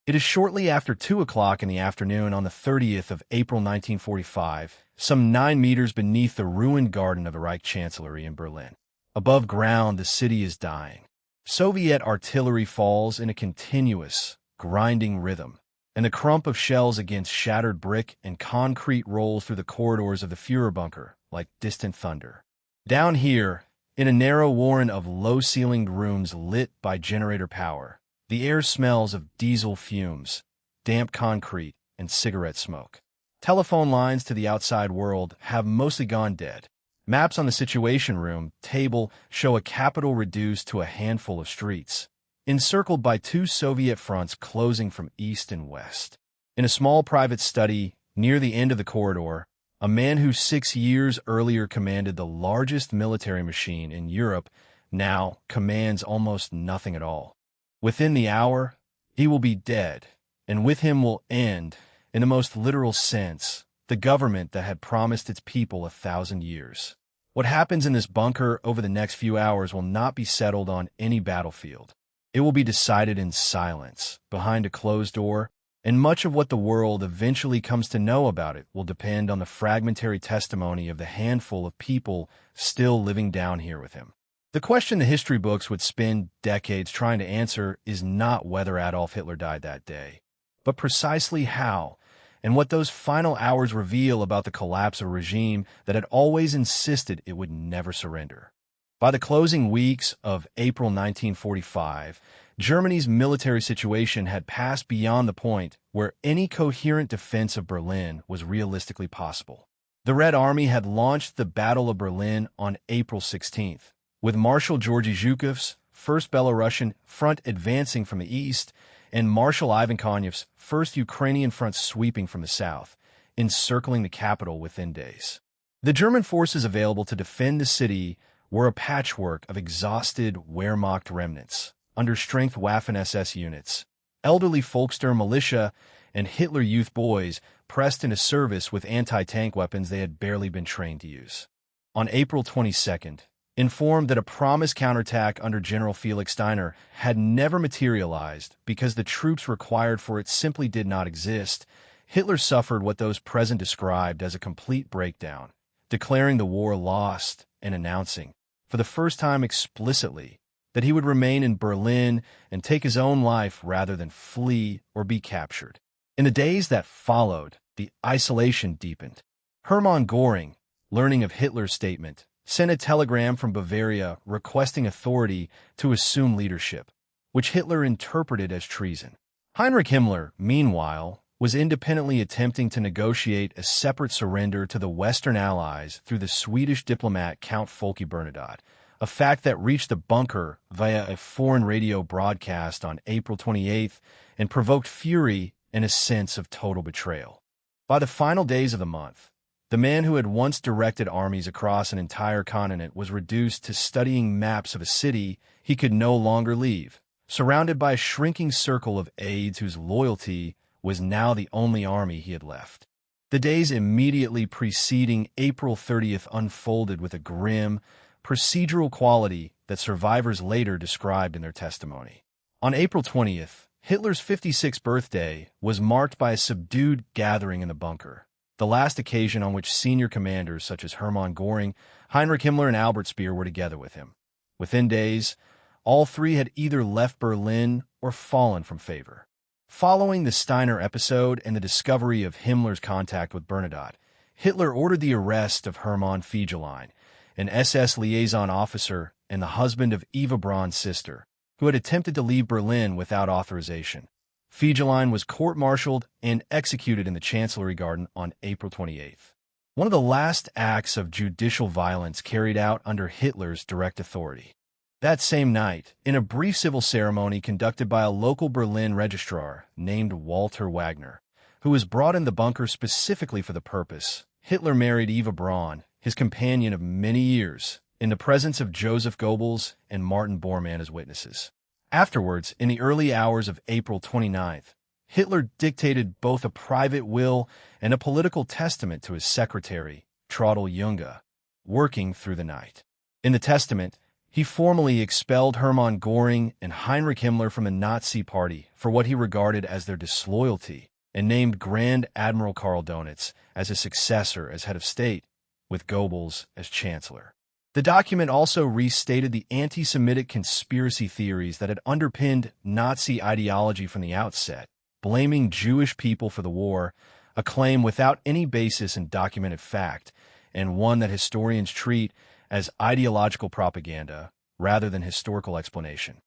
It is shortly after 2 o'clock in the afternoon on the 30th of April 1945, some 9 meters beneath the ruined garden of the Reich Chancellery in Berlin. Above ground, the city is dying. Soviet artillery falls in a continuous, grinding rhythm, and the crump of shells against shattered brick and concrete rolls through the corridors of the Führer bunker like distant thunder. Down here, in a narrow warren of low-ceilinged rooms lit by generator power, the air smells of diesel fumes, damp concrete, and cigarette smoke. Telephone lines to the outside world have mostly gone dead. Maps on the Situation Room table show a capital reduced to a handful of streets, encircled by 2 Soviet fronts closing from east and west. In a small private study near the end of the corridor, a man who 6 years earlier commanded the largest military machine in Europe now commands almost nothing at all. Within the hour, he will be dead, and with him will end, in the most literal sense, the government that had promised its people 1,000 years. What happens in this bunker over the next few hours will not be settled on any battlefield. It will be decided in silence, behind a closed door, and much of what the world eventually comes to know about it will depend on the fragmentary testimony of the handful of people still living down here with him. The question the history books would spend decades trying to answer is not whether Adolf Hitler died that day, but precisely how, and what those final hours reveal about the collapse of a regime that had always insisted it would never surrender. By the closing weeks of April 1945, Germany's military situation had passed beyond the point where any coherent defense of Berlin was realistically possible. The Red Army had launched the Battle of Berlin on April 16th, with Marshal Georgy Zhukov's 1st Belarusian Front advancing from the east and Marshal Ivan Konev's 1st Ukrainian Front sweeping from the south, encircling the capital within days. The German forces available to defend the city were a patchwork of exhausted Wehrmacht remnants, under-strength Waffen-SS units, elderly Volkssturm militia, and Hitler Youth boys pressed into service with anti-tank weapons they had barely been trained to use. On April 22nd, informed that a promised counterattack under General Felix Steiner had never materialized because the troops required for it simply did not exist, Hitler suffered what those present described as a complete breakdown, declaring the war lost and announcing, for the first time explicitly, that he would remain in Berlin and take his own life rather than flee or be captured. In the days that followed, the isolation deepened. Hermann Göring, learning of Hitler's statement, sent a telegram from Bavaria requesting authority to assume leadership, which Hitler interpreted as treason. Heinrich Himmler, meanwhile, was independently attempting to negotiate a separate surrender to the Western Allies through the Swedish diplomat Count Folke Bernadotte, a fact that reached the bunker via a foreign radio broadcast on April 28th and provoked fury and a sense of total betrayal. By the final days of the month, the man who had once directed armies across an entire continent was reduced to studying maps of a city he could no longer leave, surrounded by a shrinking circle of aides whose loyalty was now the only army he had left. The days immediately preceding April 30th unfolded with a grim, procedural quality that survivors later described in their testimony. On April 20th, Hitler's 56th birthday was marked by a subdued gathering in the bunker, the last occasion on which senior commanders such as Hermann Göring, Heinrich Himmler, and Albert Speer were together with him. Within days, all three had either left Berlin or fallen from favor. Following the Steiner episode and the discovery of Himmler's contact with Bernadotte, Hitler ordered the arrest of Hermann Fegelein, an SS liaison officer and the husband of Eva Braun's sister, who had attempted to leave Berlin without authorization. Fegelein was court-martialed and executed in the Chancellery Garden on April 28th. One of the last acts of judicial violence carried out under Hitler's direct authority. That same night, in a brief civil ceremony conducted by a local Berlin registrar named Walter Wagner, who was brought in the bunker specifically for the purpose, Hitler married Eva Braun, his companion of many years, in the presence of Joseph Goebbels and Martin Bormann as witnesses. Afterwards, in the early hours of April 29th, Hitler dictated both a private will and a political testament to his secretary, Traudl Junge, working through the night. In the testament, He formally expelled Hermann Göring and Heinrich Himmler from the Nazi Party for what he regarded as their disloyalty, and named Grand Admiral Karl Donitz as his successor as head of state, with Goebbels as chancellor. The document also restated the anti-Semitic conspiracy theories that had underpinned Nazi ideology from the outset, blaming Jewish people for the war, a claim without any basis in documented fact, and one that historians treat as ideological propaganda rather than historical explanation.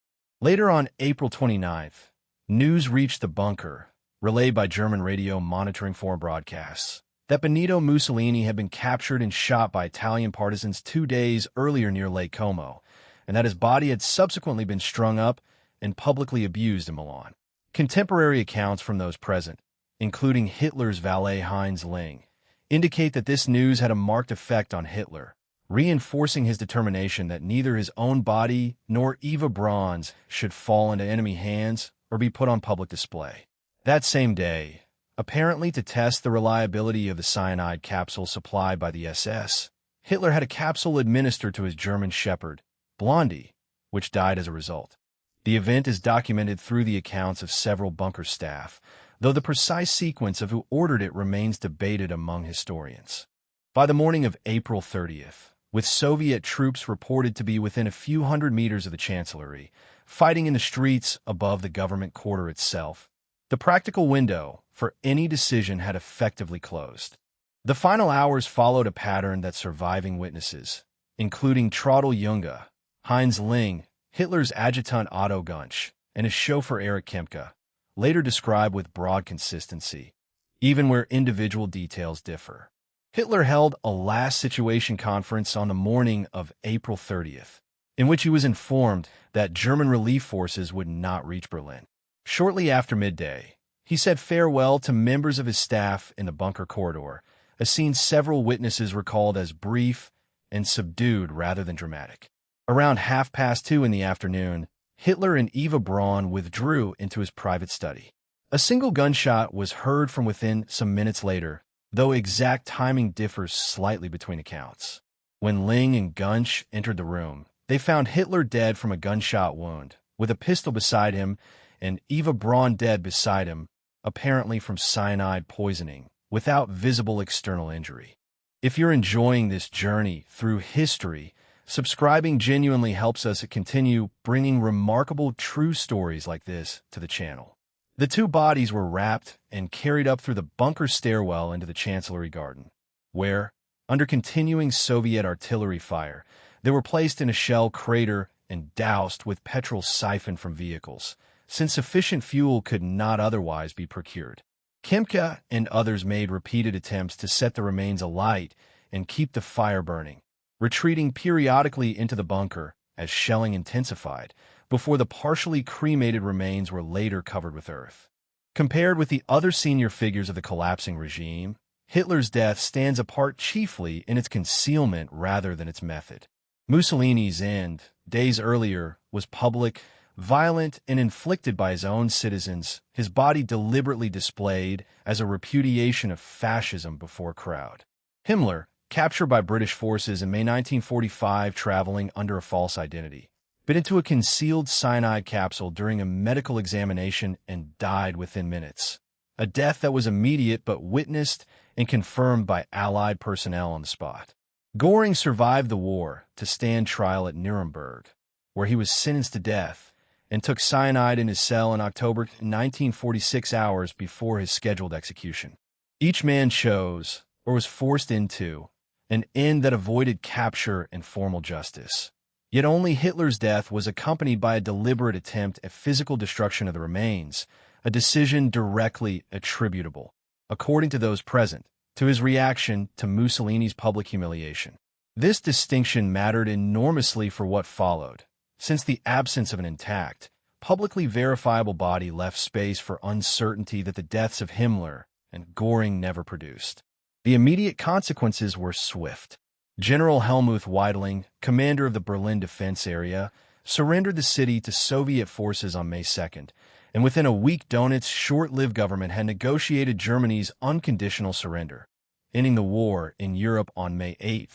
Later on April 29th, news reached the bunker, relayed by German radio monitoring foreign broadcasts, that Benito Mussolini had been captured and shot by Italian partisans 2 days earlier near Lake Como, and that his body had subsequently been strung up and publicly abused in Milan. Contemporary accounts from those present, including Hitler's valet Heinz Ling, indicate that this news had a marked effect on Hitler, reinforcing his determination that neither his own body nor Eva Braun's should fall into enemy hands or be put on public display. That same day, apparently to test the reliability of the cyanide capsule supplied by the SS, Hitler had a capsule administered to his German shepherd, Blondie, which died as a result. The event is documented through the accounts of several bunker staff, though the precise sequence of who ordered it remains debated among historians. By the morning of April 30th, with Soviet troops reported to be within a few hundred meters of the Chancellery, fighting in the streets above the government quarter itself, the practical window for any decision had effectively closed. The final hours followed a pattern that surviving witnesses, including Traudl Junge, Heinz Ling, Hitler's adjutant Otto Gunsch, and his chauffeur Erich Kempka, later describe with broad consistency, even where individual details differ. Hitler held a last situation conference on the morning of April 30th, in which he was informed that German relief forces would not reach Berlin. Shortly after midday, he said farewell to members of his staff in the bunker corridor, a scene several witnesses recalled as brief and subdued rather than dramatic. Around 2:30 in the afternoon, Hitler and Eva Braun withdrew into his private study. A single gunshot was heard from within some minutes later, though exact timing differs slightly between accounts. When Ling and Gunsch entered the room, they found Hitler dead from a gunshot wound, with a pistol beside him, and Eva Braun dead beside him, apparently from cyanide poisoning, without visible external injury. If you're enjoying this journey through history, subscribing genuinely helps us to continue bringing remarkable true stories like this to the channel. The two bodies were wrapped and carried up through the bunker stairwell into the Chancellery garden, where, under continuing Soviet artillery fire, they were placed in a shell crater and doused with petrol siphoned from vehicles, since sufficient fuel could not otherwise be procured. Kempka and others made repeated attempts to set the remains alight and keep the fire burning, retreating periodically into the bunker as shelling intensified, before the partially cremated remains were later covered with earth. Compared with the other senior figures of the collapsing regime, Hitler's death stands apart chiefly in its concealment rather than its method. Mussolini's end, days earlier, was public, violent, and inflicted by his own citizens, his body deliberately displayed as a repudiation of fascism before a crowd. Himmler, captured by British forces in May 1945 traveling under a false identity, bit into a concealed cyanide capsule during a medical examination and died within minutes, a death that was immediate but witnessed and confirmed by Allied personnel on the spot. Göring survived the war to stand trial at Nuremberg, where he was sentenced to death, and took cyanide in his cell in October 1946 hours before his scheduled execution. Each man chose, or was forced into, an end that avoided capture and formal justice. Yet only Hitler's death was accompanied by a deliberate attempt at physical destruction of the remains, a decision directly attributable, according to those present, to his reaction to Mussolini's public humiliation. This distinction mattered enormously for what followed, since the absence of an intact, publicly verifiable body left space for uncertainty that the deaths of Himmler and Göring never produced. The immediate consequences were swift. General Helmuth Weidling, commander of the Berlin defense area, surrendered the city to Soviet forces on May 2nd, and within a week Donitz's short-lived government had negotiated Germany's unconditional surrender, ending the war in Europe on May 8,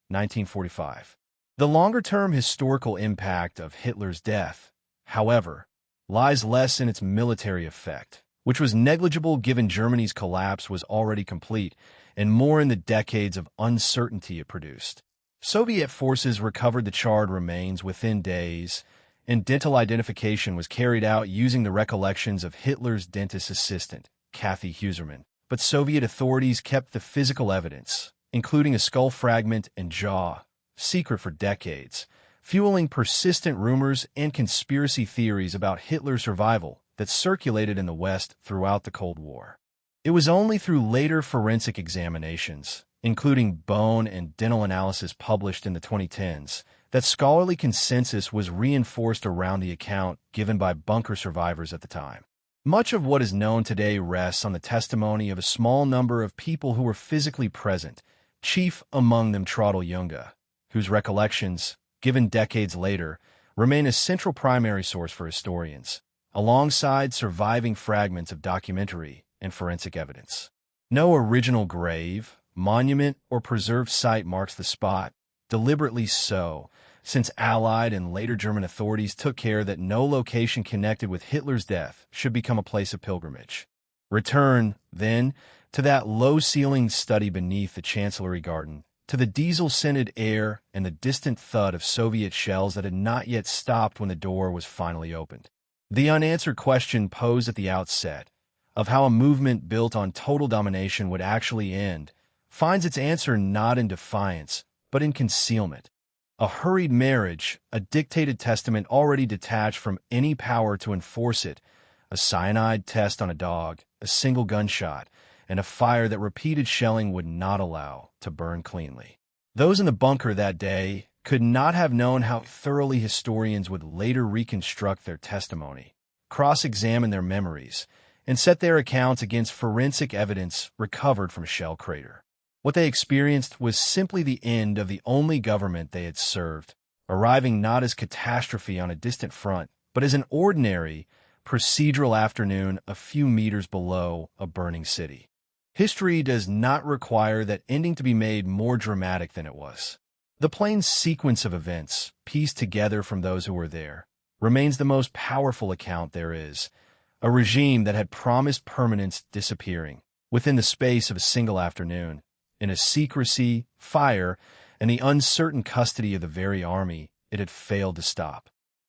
1945. The longer-term historical impact of Hitler's death, however, lies less in its military effect, which was negligible given Germany's collapse was already complete, and more in the decades of uncertainty it produced. Soviet forces recovered the charred remains within days, and dental identification was carried out using the recollections of Hitler's dentist assistant, Kathy Huserman. But Soviet authorities kept the physical evidence, including a skull fragment and jaw, secret for decades, fueling persistent rumors and conspiracy theories about Hitler's survival that circulated in the West throughout the Cold War. It was only through later forensic examinations, including bone and dental analysis published in the 2010s, that scholarly consensus was reinforced around the account given by bunker survivors at the time. Much of what is known today rests on the testimony of a small number of people who were physically present, chief among them Traudl Junge, whose recollections, given decades later, remain a central primary source for historians, alongside surviving fragments of documentary and forensic evidence. No original grave, monument, or preserved site marks the spot, deliberately so, since Allied and later German authorities took care that no location connected with Hitler's death should become a place of pilgrimage. Return, then, to that low-ceilinged study beneath the Chancellery garden, to the diesel-scented air and the distant thud of Soviet shells that had not yet stopped when the door was finally opened. The unanswered question posed at the outset, of how a movement built on total domination would actually end, finds its answer not in defiance, but in concealment. A hurried marriage, a dictated testament already detached from any power to enforce it, a cyanide test on a dog, a single gunshot, and a fire that repeated shelling would not allow to burn cleanly. Those in the bunker that day could not have known how thoroughly historians would later reconstruct their testimony, cross-examine their memories, and set their accounts against forensic evidence recovered from a shell crater. What they experienced was simply the end of the only government they had served, arriving not as catastrophe on a distant front, but as an ordinary, procedural afternoon a few meters below a burning city. History does not require that ending to be made more dramatic than it was. The plain sequence of events, pieced together from those who were there, remains the most powerful account there is, a regime that had promised permanence disappearing, within the space of a single afternoon, in a secrecy, fire, and the uncertain custody of the very army it had failed to stop.